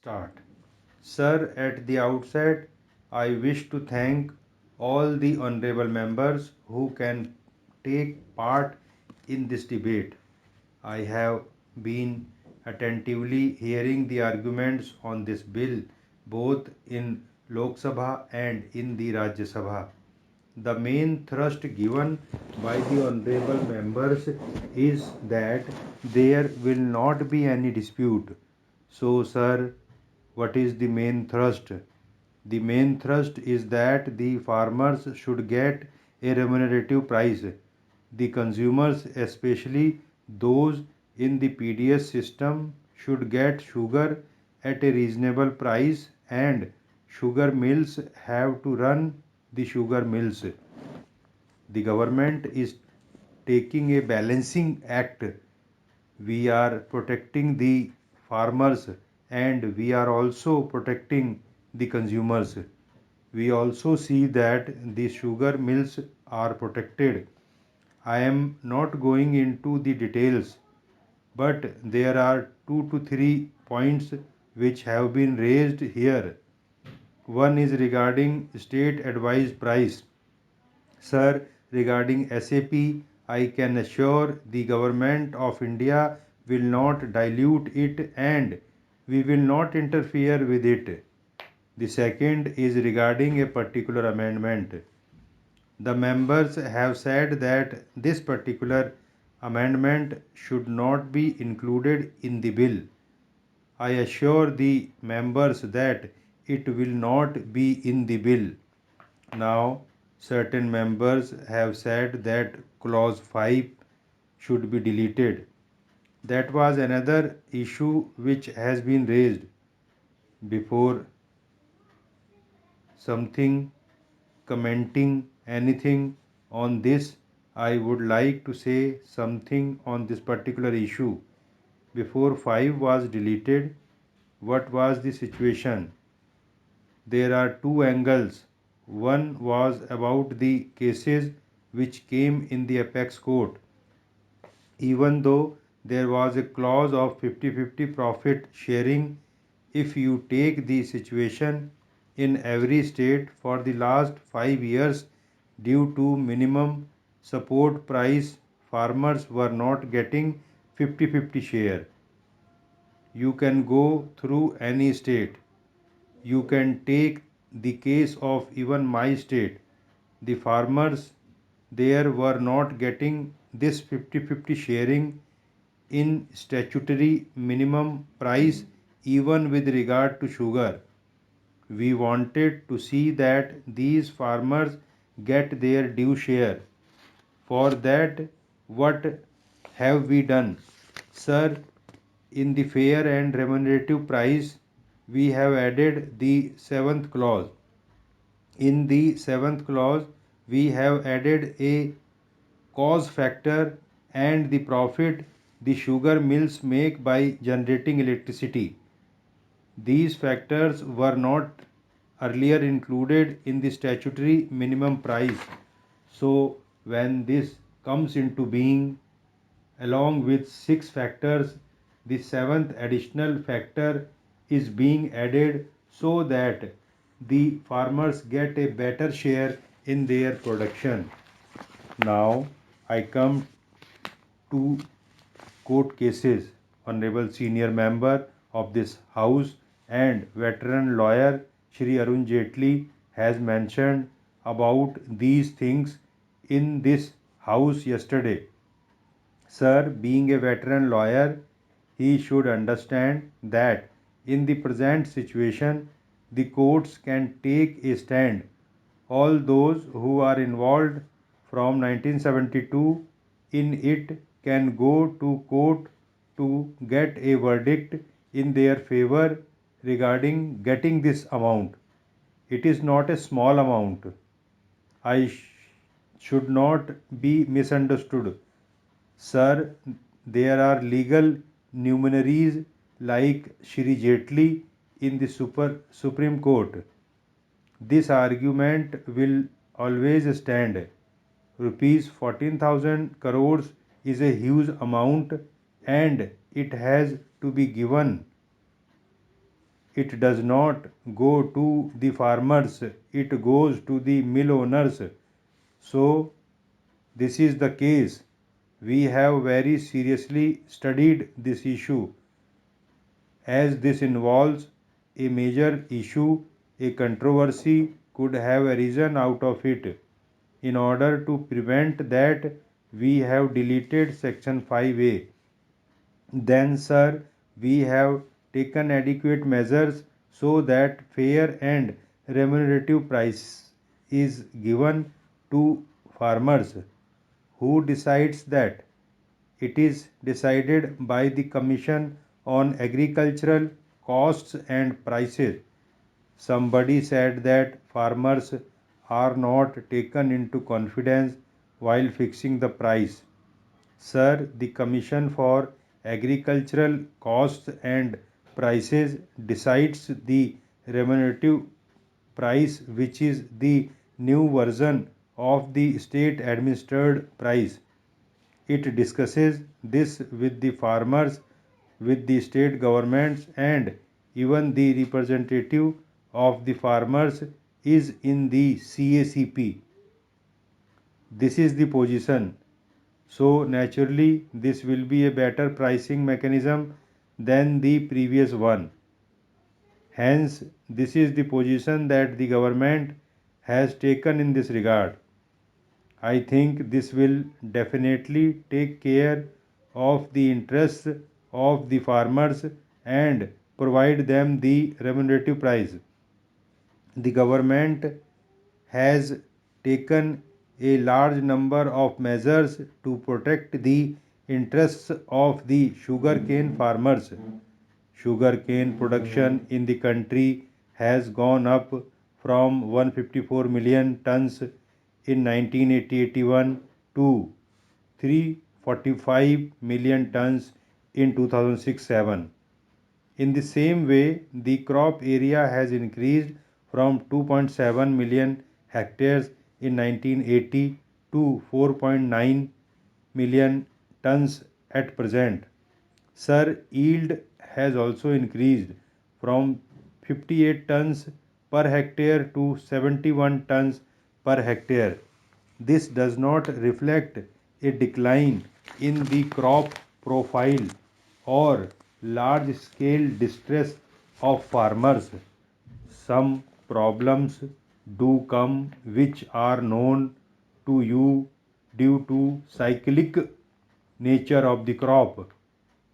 Start. Sir, at the outset, I wish to thank all the honorable members who can take part in this debate. I have been attentively hearing the arguments on this bill both in Lok Sabha and in the Rajya Sabha. The main thrust given by the honorable members is that there will not be any dispute. So, sir, what is the main thrust? The main thrust is that the farmers should get a remunerative price. The consumers, especially those in the PDS system, should get sugar at a reasonable price, and sugar mills have to run the sugar mills. The government is taking a balancing act. We are protecting the farmers and we are also protecting the consumers. We also see that the sugar mills are protected. I am not going into the details, but there are 2 to 3 points which have been raised here. One is regarding state advised price. Sir, regarding SAP, I can assure the government of India will not dilute it and we will not interfere with it. The second is regarding a particular amendment. The members have said that this particular amendment should not be included in the bill. I assure the members that it will not be in the bill. Now, certain members have said that clause 5 should be deleted. That was another issue which has been raised. Before something commenting anything on this, I would like to say something on this particular issue. Before 5 was deleted, what was the situation? There are two angles. One was about the cases which came in the apex court. Even though there was a clause of 50-50 profit sharing, if you take the situation in every state for the last 5 years, due to minimum support price, farmers were not getting 50-50 share. You can go through any state. You can take the case of even my state. The farmers there were not getting this 50-50 sharing in statutory minimum price even with regard to sugar. We wanted to see that these farmers get their due share. For that, what have we done? Sir, in the fair and remunerative price, we have added the seventh clause. In the seventh clause, we have added a cause factor and the profit the sugar mills make by generating electricity. These factors were not earlier included in the statutory minimum price. So, when this comes into being, along with six factors, the seventh additional factor is being added so that the farmers get a better share in their production. Now, I come to court cases. Honorable senior member of this house and veteran lawyer Shri Arun Jaitley has mentioned about these things in this house yesterday. Sir, being a veteran lawyer, he should understand that in the present situation, the courts can take a stand. All those who are involved from 1972 in it can go to court to get a verdict in their favor regarding getting this amount. It is not a small amount. I should not be misunderstood. Sir, there are legal luminaries like Shri Jaitley in the Supreme Court. This argument will always stand. Rupees 14,000 crores is a huge amount and it has to be given. It does not go to the farmers, it goes to the mill owners. So, this is the case. We have very seriously studied this issue. As this involves a major issue, a controversy could have arisen out of it. In order to prevent that, we have deleted section 5A. Then, sir, we have taken adequate measures so that fair and remunerative price is given to farmers. Who decides that? It is decided by the Commission on Agricultural Costs and Prices. Somebody said that farmers are not taken into confidence while fixing the price. Sir, the Commission for Agricultural Costs and Prices decides the remunerative price, which is the new version of the state administered price. It discusses this with the farmers, with the state governments, and even the representative of the farmers is in the CACP. This is the position. So, naturally, this will be a better pricing mechanism than the previous one. Hence, this is the position that the government has taken in this regard. I think this will definitely take care of the interests of the farmers and provide them the remunerative price. The government has taken a large number of measures to protect the interests of the sugarcane farmers. Sugarcane production in the country has gone up from 154 million tons in 1980-81 to 345 million tons in 2006-7. In the same way, the crop area has increased from 2.7 million hectares in 1980 to 4.9 million tons at present. Sir, yield has also increased from 58 tons per hectare to 71 tons per hectare. This does not reflect a decline in the crop profile or large scale distress of farmers. Some problems do come which are known to you due to cyclic nature of the crop.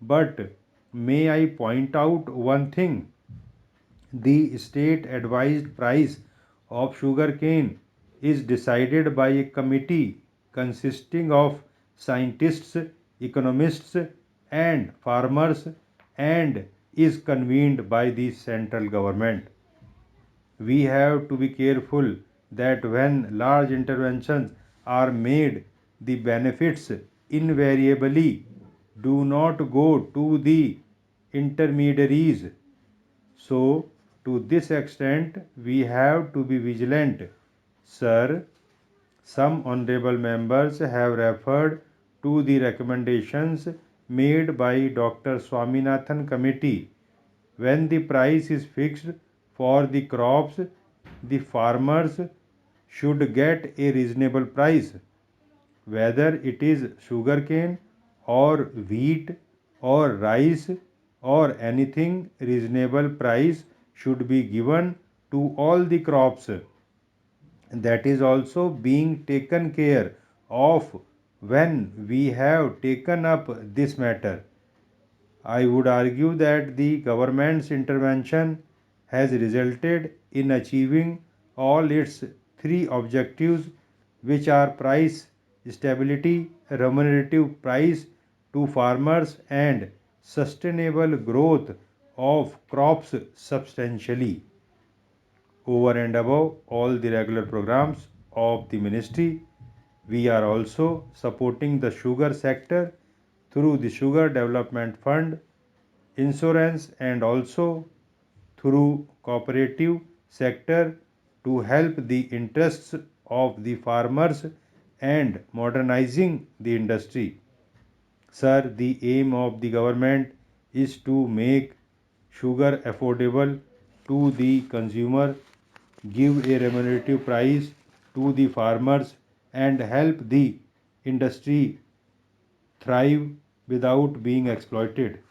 But may I point out one thing? The state advised price of sugarcane is decided by a committee consisting of scientists, economists, and farmers and is convened by the central government. We have to be careful that when large interventions are made, the benefits invariably do not go to the intermediaries. So, to this extent, we have to be vigilant. Sir, some honorable members have referred to the recommendations made by Dr. Swaminathan Committee. When the price is fixed for the crops, the farmers should get a reasonable price, whether it is sugarcane or wheat or rice or anything. Reasonable price should be given to all the crops. That is also being taken care of when we have taken up this matter. I would argue that the government's intervention has resulted in achieving all its three objectives, which are price stability, remunerative price to farmers, and sustainable growth of crops substantially. Over and above all the regular programs of the ministry, we are also supporting the sugar sector through the Sugar Development Fund, insurance, and also through cooperative sector to help the interests of the farmers and modernizing the industry. Sir, the aim of the government is to make sugar affordable to the consumer, give a remunerative price to the farmers, and help the industry thrive without being exploited.